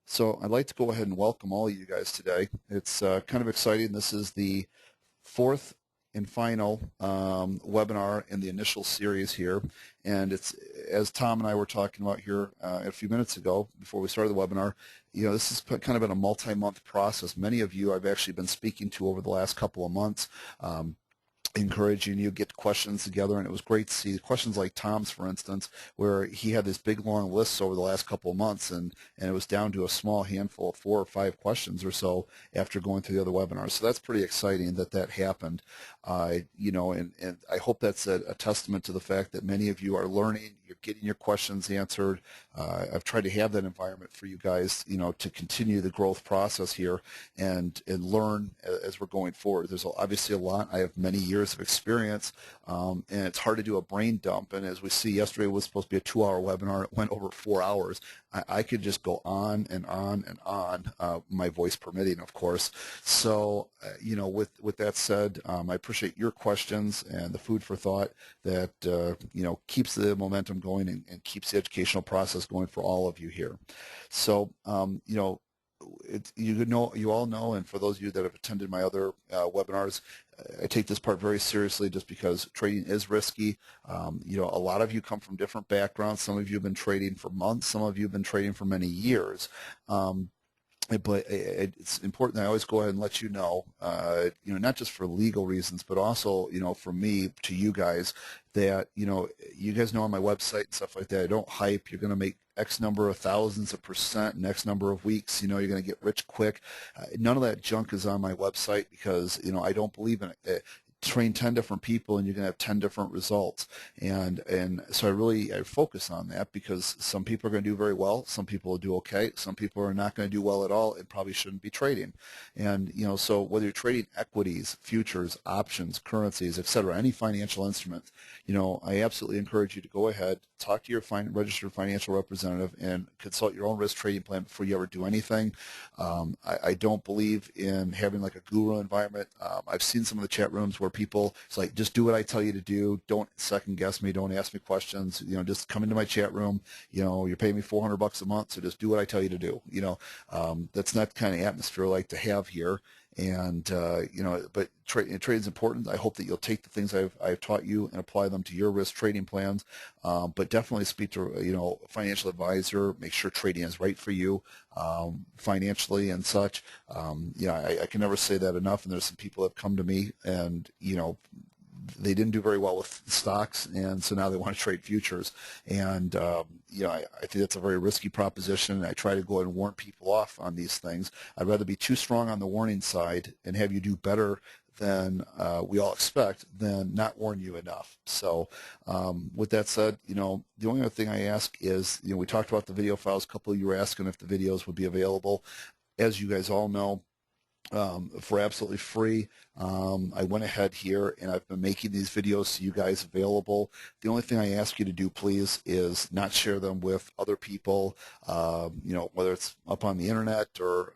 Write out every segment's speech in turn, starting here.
So I'd like to go ahead and welcome all of you guys today. It's kind of exciting. This is the fourth and final webinar in the initial series here. And it's, as Tom and I were talking about here a few minutes ago before we started the webinar, this has kind of been a multi-month process. Many of you I've actually been speaking to over the last couple of months. Encouraging you get questions together, and it was great to see questions like Tom's, for instance, where he had this big long list over the last couple of months, and it was down to a small handful of 4 or 5 questions or so after going through the other webinars. So that's pretty exciting that happened. And I hope that's a testament to the fact that many of you are learning, you're getting your questions answered. I've tried to have that environment for you guys, to continue the growth process here and learn as we're going forward. There's obviously a lot. I have many years of experience, and it's hard to do a brain dump. And as we see, yesterday was supposed to be a 2-hour webinar. It went over 4 hours. I could just go on and on and on, my voice permitting, of course. So, with that said, I appreciate your questions and the food for thought that, keeps the momentum going and keeps the educational process going for all of you here. So, you all know, and for those of you that have attended my other webinars, I take this part very seriously just because trading is risky. A lot of you come from different backgrounds. Some of you have been trading for months. Some of you have been trading for many years. But it's important that I always go ahead and let you know, not just for legal reasons, but also, for me to you guys that, you guys know on my website and stuff like that, I don't hype. You're going to make X number of thousands of percent in X number of weeks. You're going to get rich quick. None of that junk is on my website because, I don't believe in it. Train 10 different people and you're going to have 10 different results. And so I focus on that because some people are going to do very well. Some people will do okay. Some people are not going to do well at all and probably shouldn't be trading. And, so whether you're trading equities, futures, options, currencies, etc., any financial instruments, I absolutely encourage you to go ahead, talk to your registered financial representative and consult your own risk trading plan before you ever do anything. I don't believe in having like a guru environment. I've seen some of the chat rooms where people, it's like, just do what I tell you to do. Don't second guess me. Don't ask me questions. Just come into my chat room. You're paying me $400 a month, so just do what I tell you to do. That's not the kind of atmosphere I like to have here. And but trading is important. I hope that you'll take the things I've taught you and apply them to your risk trading plans. But definitely speak to a financial advisor. Make sure trading is right for you financially and such. I can never say that enough. And there's some people that have come to me and they didn't do very well with stocks, and so now they want to trade futures. And I think that's a very risky proposition. I try to go and warn people off on these things. I'd rather be too strong on the warning side and have you do better than we all expect than not warn you enough. So with that said, the only other thing I ask is, we talked about the video files. A couple of you were asking if the videos would be available. As you guys all know, for absolutely free. I went ahead here and I've been making these videos to you guys available. The only thing I ask you to do, please, is not share them with other people, whether it's up on the internet or,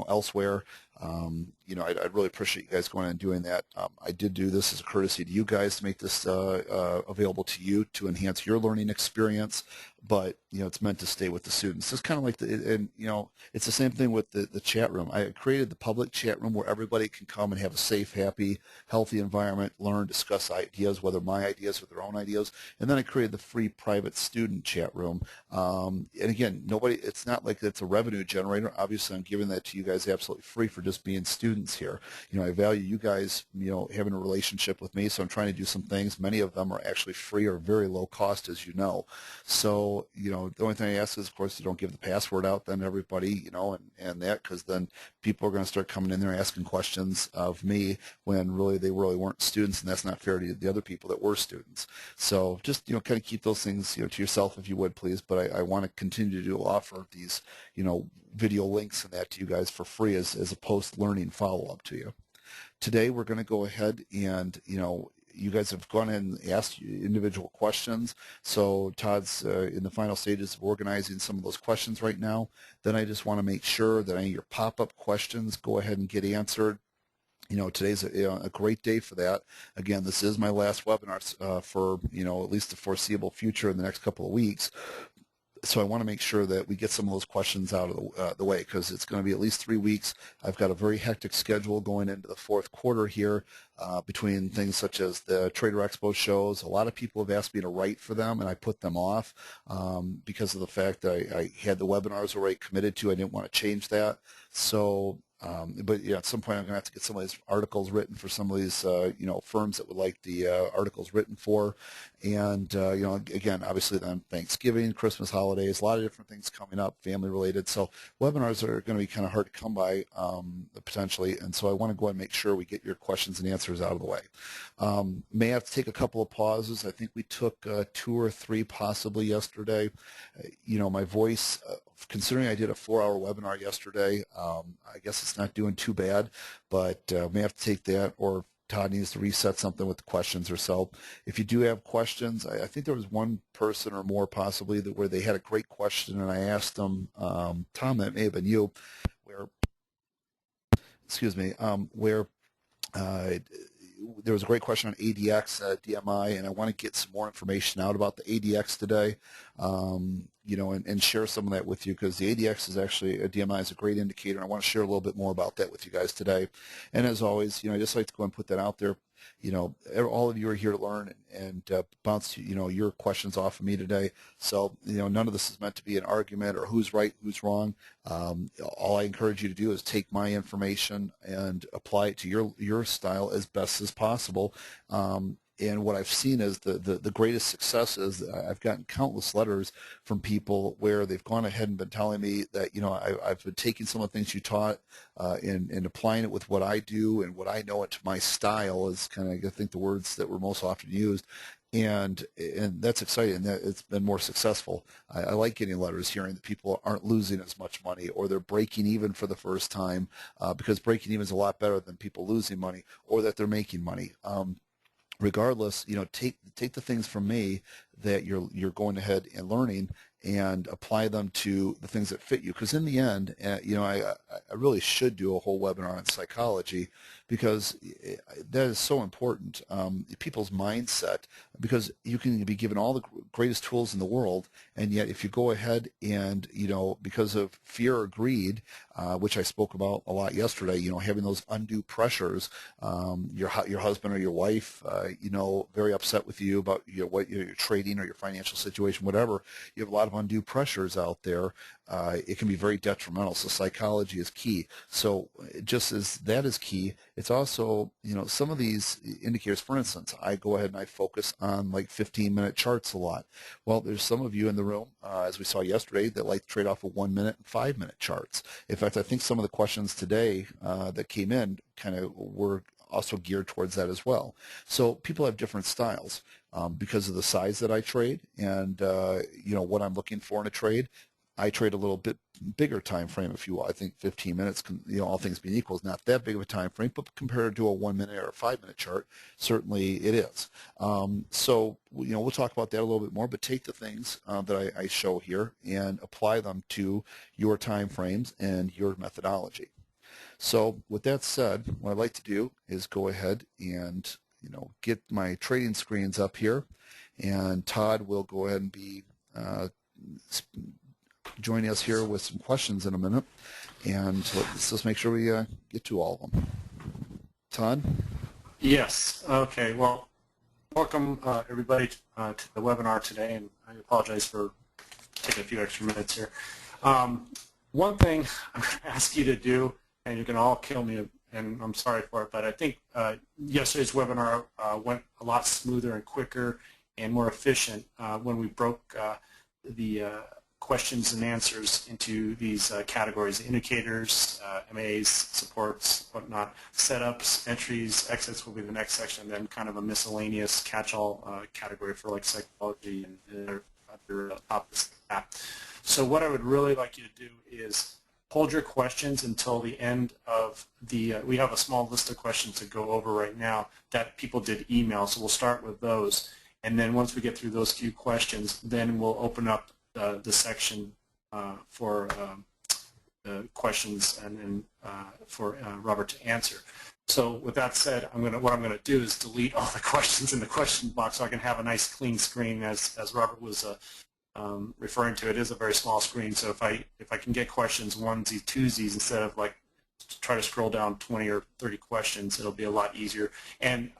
elsewhere. I'd really appreciate you guys going and doing that. I did do this as a courtesy to you guys to make this available to you to enhance your learning experience, but, it's meant to stay with the students. It's kind of like it's the same thing with the chat room. I created the public chat room where everybody can come and have a safe, happy, healthy environment, learn, discuss ideas, whether my ideas or their own ideas. And then I created the free private student chat room. And again, it's not like it's a revenue generator. Obviously, I'm giving that to you guys absolutely free for just being students here. I value you guys, having a relationship with me, so I'm trying to do some things. Many of them are actually free or very low cost, as you know. So, the only thing I ask is, of course, you don't give the password out then everybody, and that, because then people are going to start coming in there asking questions of me when really they really weren't students, and that's not fair to the other people that were students. So just, kind of keep those things, to yourself if you would, please. But I want to continue to offer these, video links and that to you guys for free as a post-learning follow-up to you. Today we're going to go ahead and, you guys have gone in and asked individual questions. So Todd's in the final stages of organizing some of those questions right now. Then I just want to make sure that any of your pop-up questions go ahead and get answered. Today's a great day for that. Again, this is my last webinar for, at least the foreseeable future in the next couple of weeks. So I want to make sure that we get some of those questions out of the way, because it's going to be at least 3 weeks. I've got a very hectic schedule going into the fourth quarter here, between things such as the Trader Expo shows. A lot of people have asked me to write for them, and I put them off because of the fact that I had the webinars already committed to. I didn't want to change that. So but yeah, at some point I'm going to have to get some of these articles written for some of these firms that would like the articles written for. And again, obviously then Thanksgiving, Christmas holidays, a lot of different things coming up, family related. So webinars are going to be kind of hard to come by potentially. And so I want to go ahead and make sure we get your questions and answers out of the way. May have to take a couple of pauses. I think we took 2 or 3 possibly yesterday. My voice, considering I did a 4-hour webinar yesterday, I guess it's not doing too bad, but may have to take that, or Todd needs to reset something with the questions or so. If you do have questions, I think there was one person or more possibly where they had a great question, and I asked them, Tom, that may have been you, where there was a great question on ADX, DMI, and I want to get some more information out about the ADX today, and share some of that with you, because the ADX is actually, DMI is a great indicator, and I want to share a little bit more about that with you guys today. And as always, I just like to go and put that out there. All of you are here to learn and bounce, your questions off of me today. So, none of this is meant to be an argument or who's right, who's wrong. All I encourage you to do is take my information and apply it to your style as best as possible. And what I've seen is the greatest success is I've gotten countless letters from people where they've gone ahead and been telling me that, I've been taking some of the things you taught and applying it with what I do and what I know it to my style is kind of, I think, the words that were most often used. And that's exciting. That it's been more successful. I like getting letters hearing that people aren't losing as much money, or they're breaking even for the first time, because breaking even is a lot better than people losing money, or that they're making money. Regardless, take the things from me that you're going ahead and learning, and apply them to the things that fit you. Because in the end, I really should do a whole webinar on psychology, because that is so important. People's mindset, because you can be given all the greatest tools in the world, and yet if you go ahead and, because of fear or greed, which I spoke about a lot yesterday, having those undue pressures, your husband or your wife, very upset with you about what your trading or your financial situation, whatever, you have a lot of undue pressures out there. It can be very detrimental. So psychology is key. So just as that is key, it's also, some of these indicators, for instance, I go ahead and I focus on like 15-minute charts a lot. Well, there's some of you in the room, as we saw yesterday, that like to trade off of 1-minute and 5-minute charts. In fact, I think some of the questions today that came in kind of were also geared towards that as well. So people have different styles because of the size that I trade and, what I'm looking for in a trade. I trade a little bit bigger time frame, if you will. I think 15 minutes, all things being equal, is not that big of a time frame, but compared to a 1-minute or a 5-minute chart, certainly it is. So, we'll talk about that a little bit more, but take the things that I show here and apply them to your time frames and your methodology. So with that said, what I'd like to do is go ahead and, get my trading screens up here, and Todd will go ahead and be joining us here with some questions in a minute, and let's just make sure we get to all of them. Todd? Yes. Okay. Well, welcome everybody to the webinar today, and I apologize for taking a few extra minutes here. One thing I'm going to ask you to do, and you can all kill me, and I'm sorry for it, but I think yesterday's webinar went a lot smoother and quicker and more efficient when we broke the questions and answers into these categories: indicators, MAs, supports, whatnot, setups, entries, exits will be the next section, and then kind of a miscellaneous catch-all category for like psychology and other topics like that. So what I would really like you to do is hold your questions until the end of the, we have a small list of questions to go over right now that people did email, so we'll start with those. And then once we get through those few questions, then we'll open up the section for the questions and then for Robert to answer. So with that said, what I'm going to do is delete all the questions in the question box so I can have a nice clean screen as Robert was referring to, it is a very small screen. So if I can get questions onesies, twosies instead of like try to scroll down 20 or 30 questions, it'll be a lot easier. And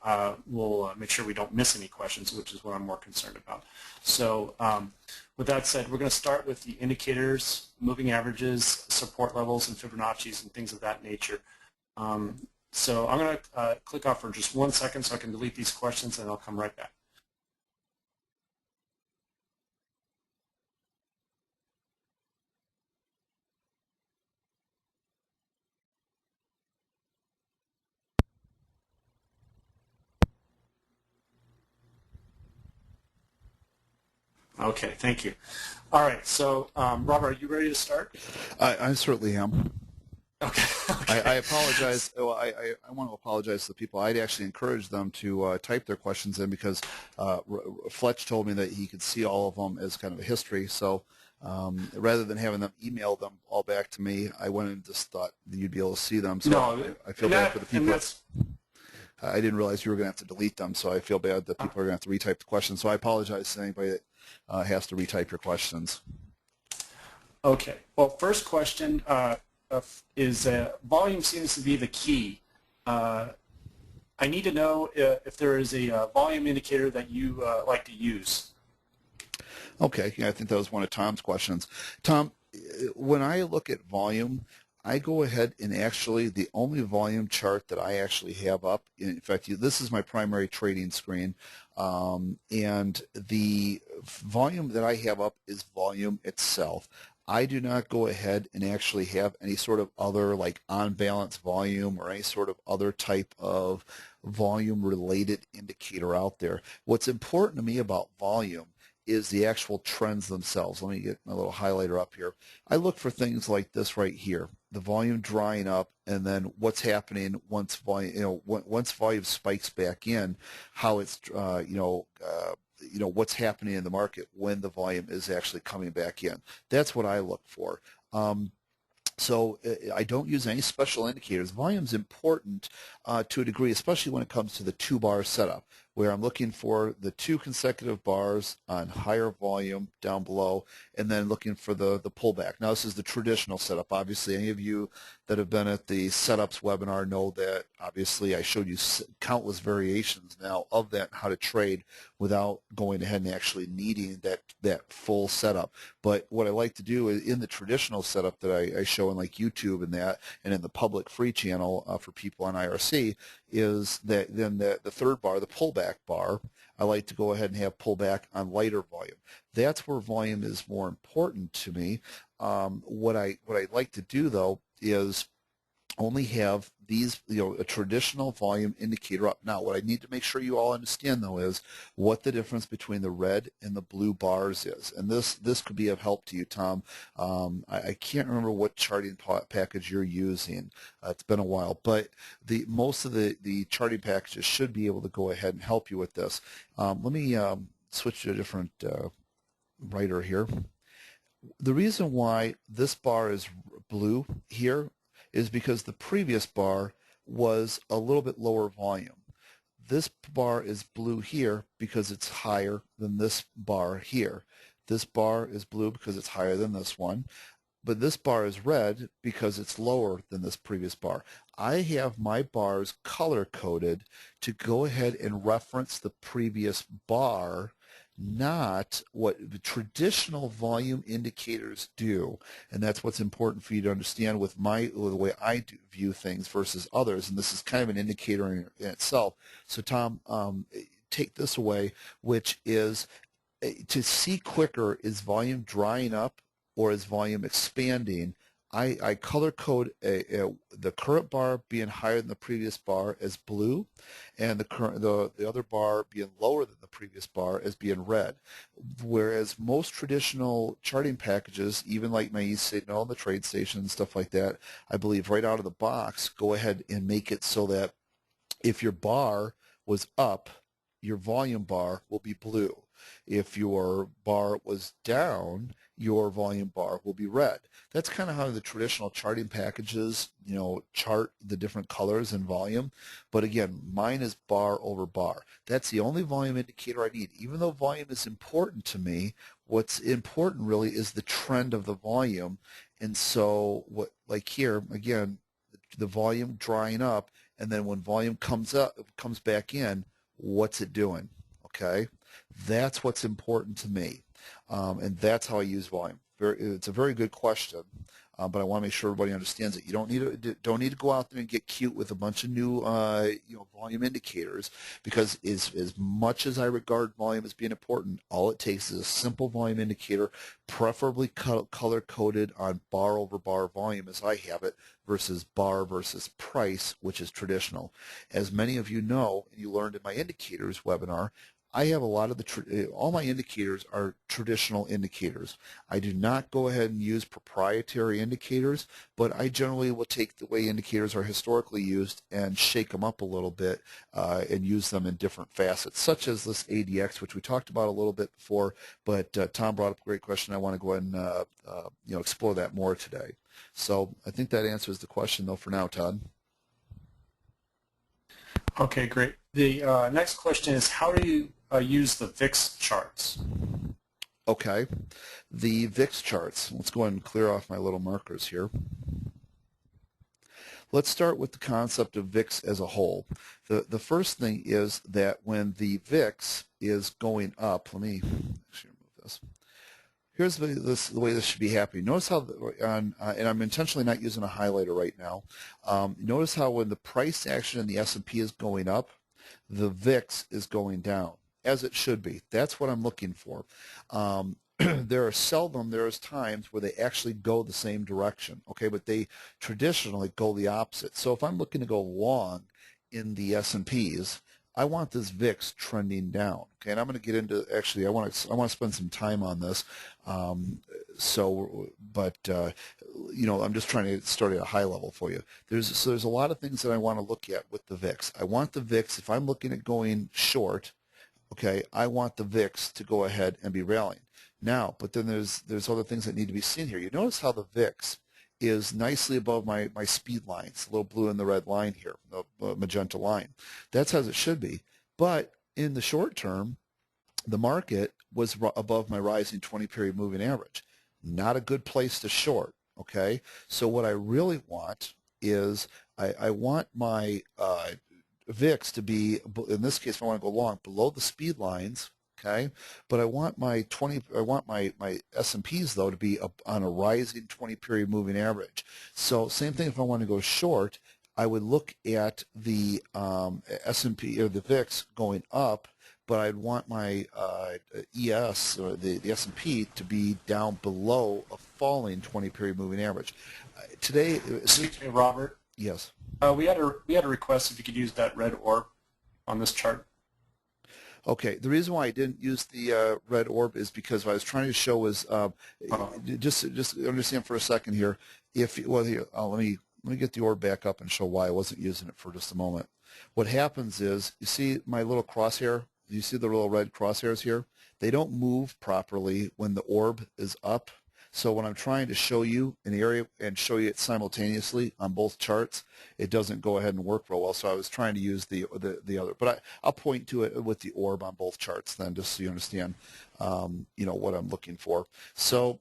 we'll make sure we don't miss any questions, which is what I'm more concerned about. So with that said, we're going to start with the indicators, moving averages, support levels, and Fibonacci's and things of that nature. So I'm going to click off for just 1 second so I can delete these questions, and I'll come right back. Okay, thank you. All right, so Robert, are you ready to start? I certainly am. Okay. Okay. I apologize. Well, I want to apologize to the people. I'd actually encourage them to type their questions in because Fletch told me that he could see all of them as kind of a history. So rather than having them email them all back to me, I went and just thought that you'd be able to see them. So No, I feel bad for the people. I I didn't realize you were going to have to delete them, so I feel bad that people are going to have to retype the questions. So I apologize to anybody that has to retype your questions. Okay. Well, first question is volume seems to be the key. I need to know if there is a volume indicator that you like to use. Okay, yeah, I think that was one of Tom's questions. Tom, when I look at volume, I go ahead and actually the only volume chart that I actually have up, in fact, this is my primary trading screen, and the volume that I have up is volume itself. I do not go ahead and actually have any sort of other like on balance volume or any sort of other type of volume related indicator out there. What's important to me about volume is the actual trends themselves. Let me get my little highlighter up here. I look for things like this right here, the volume drying up, and then what's happening once volume, once volume spikes back in, how it's, what's happening in the market when the volume is actually coming back in. That's what I look for. So I don't use any special indicators. Volume's important to a degree, especially when it comes to the two-bar setup, where I'm looking for the 2 consecutive bars on higher volume down below, and then looking for the pullback. Now, this is the traditional setup. Obviously, any of you that have been at the setups webinar know that obviously I showed you countless variations now of that, how to trade without going ahead and actually needing that full setup. But what I like to do is in the traditional setup that I show in like YouTube and in the public free channel for people on IRC is that then the third bar, the pullback bar, I like to go ahead and have pullback on lighter volume. That's where volume is more important to me. What I like to do though is only have these, a traditional volume indicator up. Now, what I need to make sure you all understand, though, is what the difference between the red and the blue bars is. And this could be of help to you, Tom. I can't remember what charting package you're using. It's been a while. But most of the charting packages should be able to go ahead and help you with this. Let me switch to a different writer here. The reason why this bar is blue here is because the previous bar was a little bit lower volume. This bar is blue here because it's higher than this bar here. This bar is blue because it's higher than this one. But this bar is red because it's lower than this previous bar. I have my bars color-coded to go ahead and reference the previous bar, not what the traditional volume indicators do. And that's what's important for you to understand with the way I view things versus others. And this is kind of an indicator in itself. So Tom, take this away, which is to see quicker, is volume drying up or is volume expanding? I color code the current bar being higher than the previous bar as blue, and the other bar being lower than the previous bar as being red. Whereas most traditional charting packages, even like my eSignal and the TradeStation and stuff like that, I believe right out of the box, go ahead and make it so that if your bar was up, your volume bar will be blue. If your bar was down, your volume bar will be red. That's kind of how the traditional charting packages, chart the different colors and volume. But again, mine is bar over bar. That's the only volume indicator I need. Even though volume is important to me, what's important really is the trend of the volume. And so like here, again, the volume drying up, and then when volume comes back in, what's it doing? Okay, that's what's important to me, and that's how I use volume. It's a very good question, but I want to make sure everybody understands it. You don't need to go out there and get cute with a bunch of new volume indicators, because as much as I regard volume as being important, all it takes is a simple volume indicator, preferably color coded on bar over bar volume as I have it, versus bar versus price, which is traditional. As many of you know, and you learned in my indicators webinar, I have a lot of all my indicators are traditional indicators. I do not go ahead and use proprietary indicators, but I generally will take the way indicators are historically used and shake them up a little bit and use them in different facets, such as this ADX, which we talked about a little bit before, but Tom brought up a great question. I want to go ahead and explore that more today. So I think that answers the question, though, for now, Todd. Okay, great. The next question is, how do you use the VIX charts? Okay, the VIX charts. Let's go ahead and clear off my little markers here. Let's start with the concept of VIX as a whole. The first thing is that when the VIX is going up, let me actually remove this. Here's the way this should be happening. Notice how, and I'm intentionally not using a highlighter right now. Notice how when the price action in the S&P is going up, the VIX is going down, as it should be. That's what I'm looking for. There is times where they actually go the same direction, okay, but they traditionally go the opposite. So if I'm looking to go long in the S&Ps, I want this VIX trending down, okay, and I'm going to get into, actually, I want to spend some time on this, I'm just trying to start at a high level for you. There's a lot of things that I want to look at with the VIX. I want the VIX, if I'm looking at going short, okay, I want the VIX to go ahead and be rallying. Now, but then there's other things that need to be seen here. You notice how the VIX is nicely above my speed lines, the little blue and the red line here, the magenta line. That's as it should be. But in the short term, the market was above my rising 20-period moving average. Not a good place to short, okay? So what I really want is I want my VIX to be, in this case, if I want to go long, below the speed lines, okay? But I want my S&Ps though to be on a rising 20-period moving average. So same thing if I want to go short, I would look at the S&P or the VIX going up, but I'd want my ES or the S&P to be down below a falling 20-period moving average. Today, excuse me, Robert. Yes. We had a request if you could use that red orb on this chart. Okay, the reason why I didn't use the red orb is because what I was trying to show was just understand for a second here. Let me get the orb back up and show why I wasn't using it for just a moment. What happens is, you see my little crosshair? You see the little red crosshairs here? They don't move properly when the orb is up. So when I'm trying to show you an area and show you it simultaneously on both charts, it doesn't go ahead and work real well. So I was trying to use the other, but I'll point to it with the orb on both charts then, just so you understand, what I'm looking for. So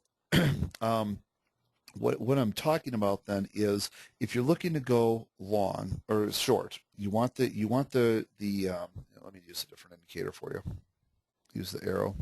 what I'm talking about then is, if you're looking to go long or short, you want the let me use a different indicator for you. Use the arrow.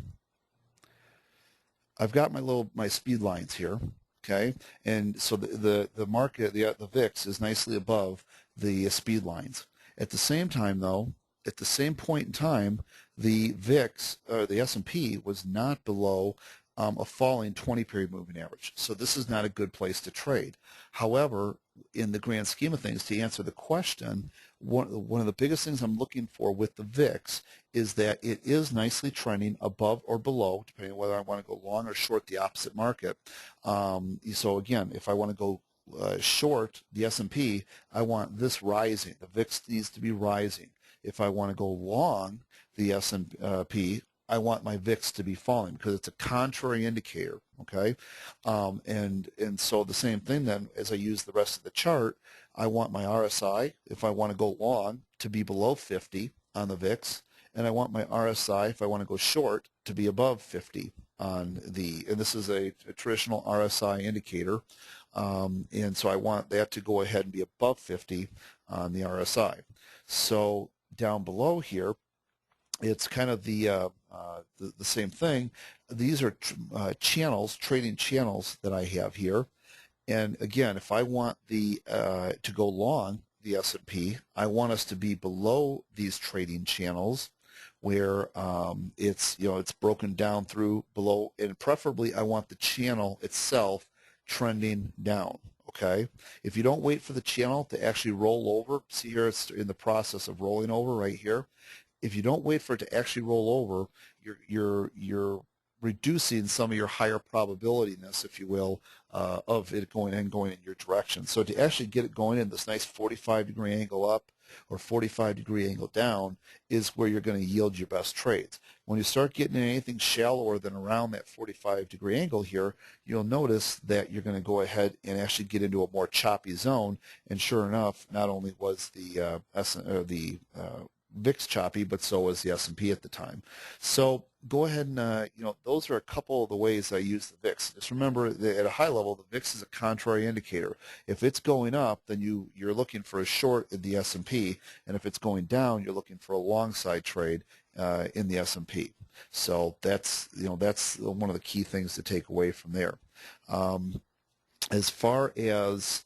I've got my speed lines here, okay, and so the market, the VIX is nicely above the speed lines. At the same time, though, at the same point in time, the VIX or the S&P was not below a falling 20-period moving average. So this is not a good place to trade. However, in the grand scheme of things, to answer the question, one of the biggest things I'm looking for with the VIX is that it is nicely trending above or below, depending on whether I want to go long or short the opposite market. So again, if I want to go short the S&P, I want this rising. The VIX needs to be rising. If I want to go long the S&P, I want my VIX to be falling because it's a contrary indicator, okay? And so the same thing then, as I use the rest of the chart, I want my RSI, if I want to go long, to be below 50 on the VIX, and I want my RSI, if I want to go short, to be above 50 on and this is a traditional RSI indicator, and so I want that to go ahead and be above 50 on the RSI. So down below here, it's kind of the same thing. These are channels, trading channels that I have here. And again, if I want to go long the S&P, I want us to be below these trading channels where it's broken down through below, and preferably I want the channel itself trending down. Okay, if you don't wait for the channel to actually roll over, see here it's in the process of rolling over right here. If you don't wait for it to actually roll over, you're reducing some of your higher probability-ness, if you will, of it going in your direction. So to actually get it going in this nice 45-degree angle up or 45-degree angle down is where you're going to yield your best trades. When you start getting anything shallower than around that 45-degree angle here, you'll notice that you're going to go ahead and actually get into a more choppy zone. And sure enough, not only was the VIX choppy, but so was the S&P at the time. So go ahead and, those are a couple of the ways I use the VIX. Just remember that at a high level, the VIX is a contrary indicator. If it's going up, then you're looking for a short in the S&P, and if it's going down, you're looking for a long side trade in the S&P. So that's one of the key things to take away from there. As far as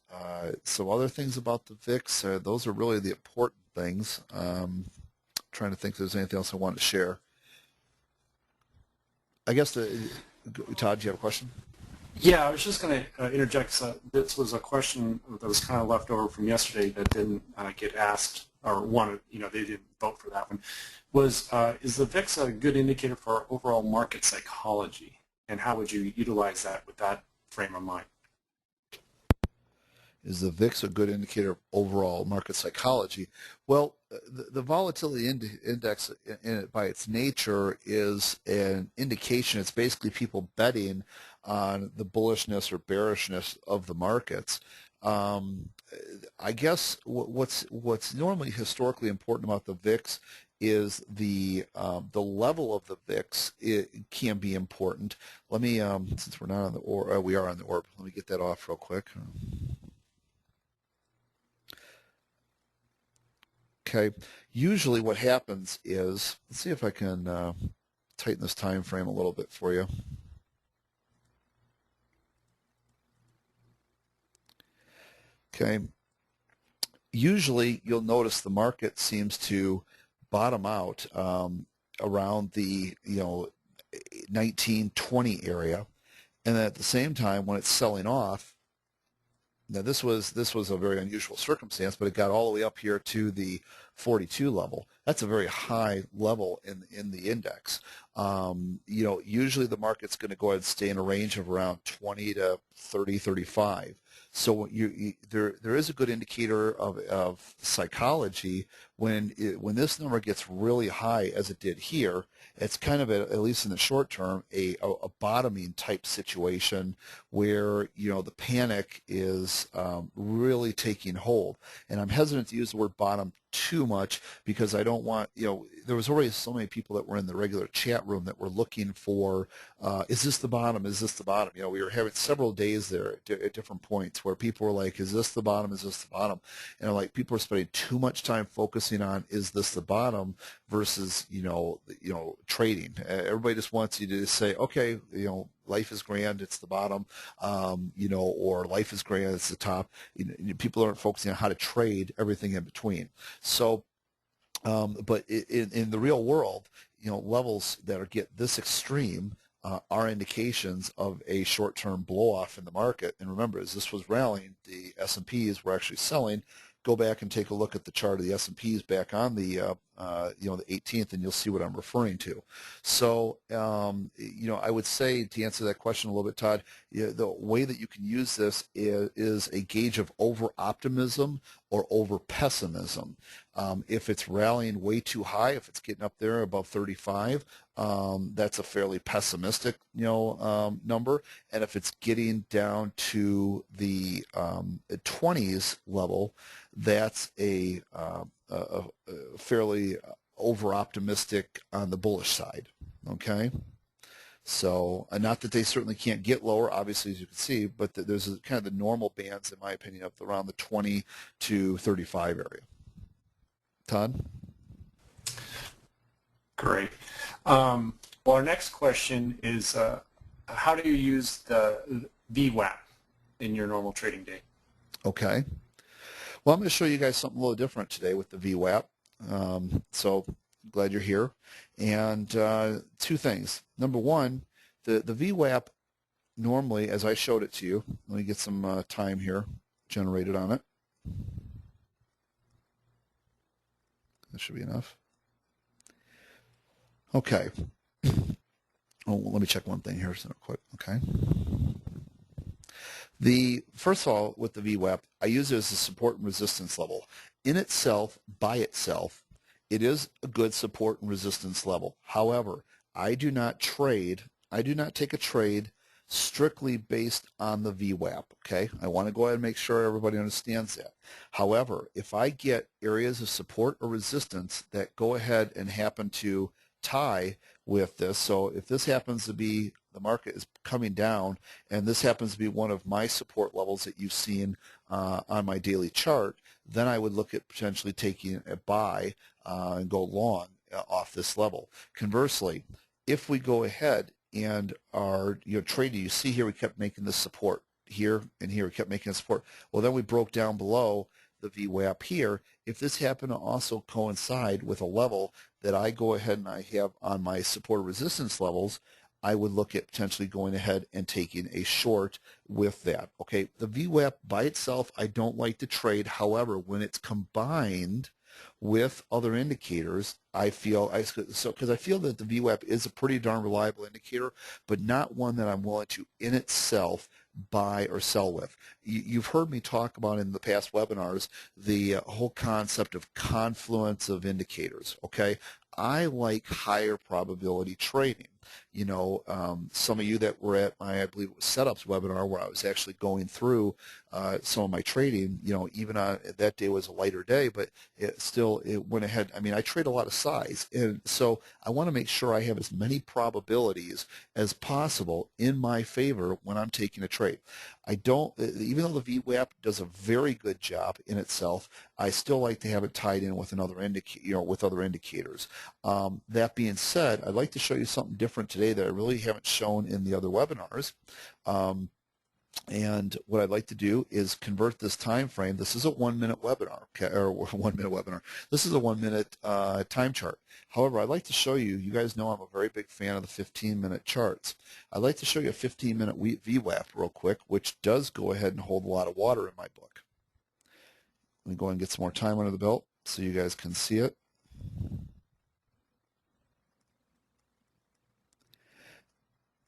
some other things about the VIX, those are really the important things. Trying to think if there's anything else I wanted to share. I guess, Todd, do you have a question? Yeah, I was just going to interject. This was a question that was kind of left over from yesterday that didn't get asked or wanted. They didn't vote for that one. Is the VIX a good indicator for overall market psychology, and how would you utilize that with that frame of mind? Is the VIX a good indicator of overall market psychology? Well, the volatility index by its nature is an indication. It's basically people betting on the bullishness or bearishness of the markets. I guess what's normally historically important about the VIX is the level of the VIX. It can be important. Let me, since we're not on the orb, we are on the orb. Let me get that off real quick. Okay, usually what happens is, let's see if I can tighten this time frame a little bit for you. Okay, usually you'll notice the market seems to bottom out around the 1920 area, and then at the same time when it's selling off. Now this was a very unusual circumstance, but it got all the way up here to the 42 level. That's a very high level in the index. Usually the market's going to go ahead and stay in a range of around 20 to 30, 35. So there is a good indicator of psychology when this number gets really high, as it did here. It's kind of at least in the short term a bottoming type situation where the panic is really taking hold. And I'm hesitant to use the word bottom too much because I don't want, there was already so many people that were in the regular chat room that were looking for, is this the bottom? Is this the bottom? We were having several days there at different points where people were like, is this the bottom? Is this the bottom? And like people are spending too much time focusing on, is this the bottom versus, trading. Everybody just wants you to say, okay, life is grand, it's the bottom, or life is grand, it's the top. People aren't focusing on how to trade everything in between. So, but in the real world, levels that get this extreme are indications of a short-term blow-off in the market. And remember, as this was rallying, the S&Ps were actually selling, go back and take a look at the chart of the S&Ps back on the the 18th, and you'll see what I'm referring to. So I would say, to answer that question a little bit, Todd, the way that you can use this is a gauge of over optimism or over pessimism. If it's rallying way too high, if it's getting up there above 35, that's a fairly pessimistic number. And if it's getting down to the 20s level, that's a fairly over-optimistic on the bullish side, okay? So, not that they certainly can't get lower, obviously, as you can see, but there's kind of the normal bands, in my opinion, of around the 20 to 35 area. Todd? Great. Well, our next question is, how do you use the VWAP in your normal trading day? Okay. Well, I'm going to show you guys something a little different today with the VWAP. So glad you're here. And two things. Number one, the VWAP normally, as I showed it to you, let me get some time here generated on it. That should be enough. Okay. Oh, let me check one thing here so quick. Okay. First of all, with the VWAP, I use it as a support and resistance level. In itself, by itself, it is a good support and resistance level. However, I do not take a trade strictly based on the VWAP, okay? I want to go ahead and make sure everybody understands that. However, if I get areas of support or resistance that go ahead and happen to tie with this, so if this happens to be, the market is coming down, and this happens to be one of my support levels that you've seen on my daily chart, then I would look at potentially taking a buy and go long off this level. Conversely, if we go ahead and are trading, you see here we kept making this support here and here, we kept making a support. Well, then we broke down below the VWAP here. If this happened to also coincide with a level that I go ahead and I have on my support resistance levels, I would look at potentially going ahead and taking a short with that. Okay, the VWAP by itself, I don't like to trade. However, when it's combined with other indicators, I feel because I feel that the VWAP is a pretty darn reliable indicator, but not one that I'm willing to in itself buy or sell with. You've heard me talk about in the past webinars the whole concept of confluence of indicators. Okay, I like higher probability trading. Some of you that were at my, I believe it was Setups webinar, where I was actually going through some of my trading, even on that day was a lighter day, but it went ahead. I mean, I trade a lot of size, and so I want to make sure I have as many probabilities as possible in my favor when I'm taking a trade. I don't, even though the VWAP does a very good job in itself, I still like to have it tied in with another with other indicators. That being said, I'd like to show you something different today that I really haven't shown in the other webinars. And what I'd like to do is convert this time frame. This is a 1 minute webinar, okay, or 1 minute webinar. This is a 1 minute time chart. However, I'd like to show you, you guys know I'm a very big fan of the 15-minute charts. I'd like to show you a 15-minute VWAP real quick, which does go ahead and hold a lot of water in my book. Let me go and get some more time under the belt so you guys can see it.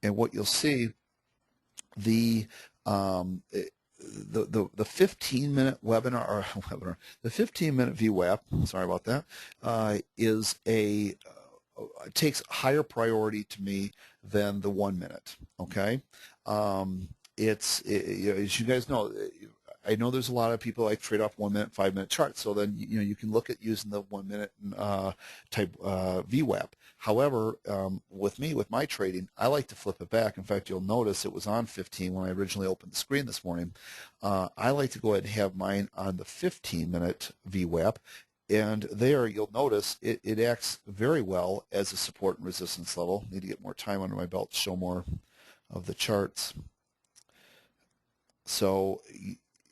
And what you'll see, the 15-minute webinar, or the 15-minute VWAP, sorry about that, takes higher priority to me than the 1 minute. Okay, as you guys know, I know there's a lot of people like trade off 1 minute, 5 minute charts. So then you can look at using the 1 minute type VWAP. However, with my trading, I like to flip it back. In fact, you'll notice it was on 15 when I originally opened the screen this morning. I like to go ahead and have mine on the 15-minute VWAP. And there you'll notice it acts very well as a support and resistance level. Need to get more time under my belt to show more of the charts. So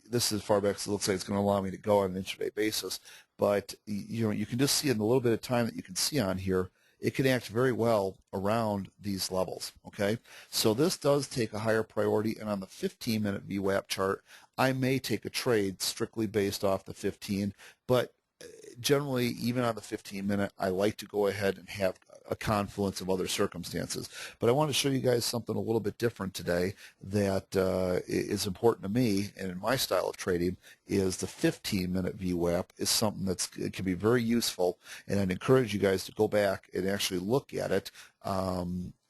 this is as far back as it looks like it's going to allow me to go on an intraday basis. But you can just see in the little bit of time that you can see on here, it can act very well around these levels, okay? So this does take a higher priority, and on the 15-minute VWAP chart, I may take a trade strictly based off the 15, but generally, even on the 15-minute, I like to go ahead and have a confluence of other circumstances. But I want to show you guys something a little bit different today that is important to me and in my style of trading is the 15-minute VWAP is something it can be very useful, and I'd encourage you guys to go back and actually look at it.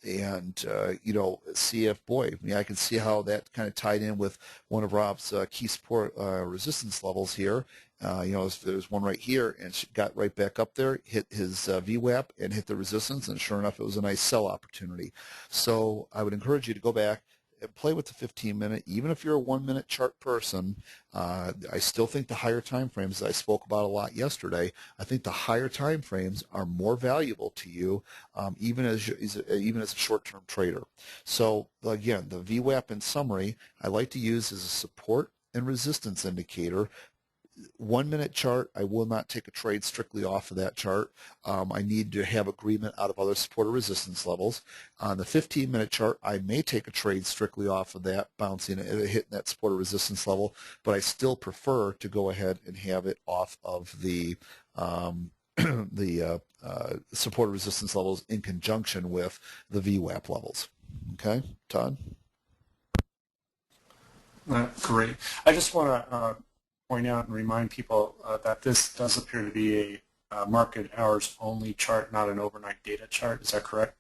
You know, see if, boy, I can see how that kind of tied in with one of Rob's key support resistance levels here. You know, there's one right here, and she got right back up there, hit his VWAP, and hit the resistance, and sure enough, it was a nice sell opportunity. So I would encourage you to go back and play with the 15-minute, even if you're a 1-minute chart person. I still think the higher time frames that I spoke about a lot yesterday, I think the higher time frames are more valuable to you, even as a short-term trader. So again, the VWAP in summary, I like to use as a support and resistance indicator. 1-minute chart, I will not take a trade strictly off of that chart. I need to have agreement out of other support or resistance levels. On the 15-minute chart, I may take a trade strictly off of that, bouncing and hitting that support or resistance level, but I still prefer to go ahead and have it off of the support or resistance levels in conjunction with the VWAP levels. Okay, Todd? Great. I just want to point out and remind people that this does appear to be a market hours only chart, not an overnight data chart. Is that correct?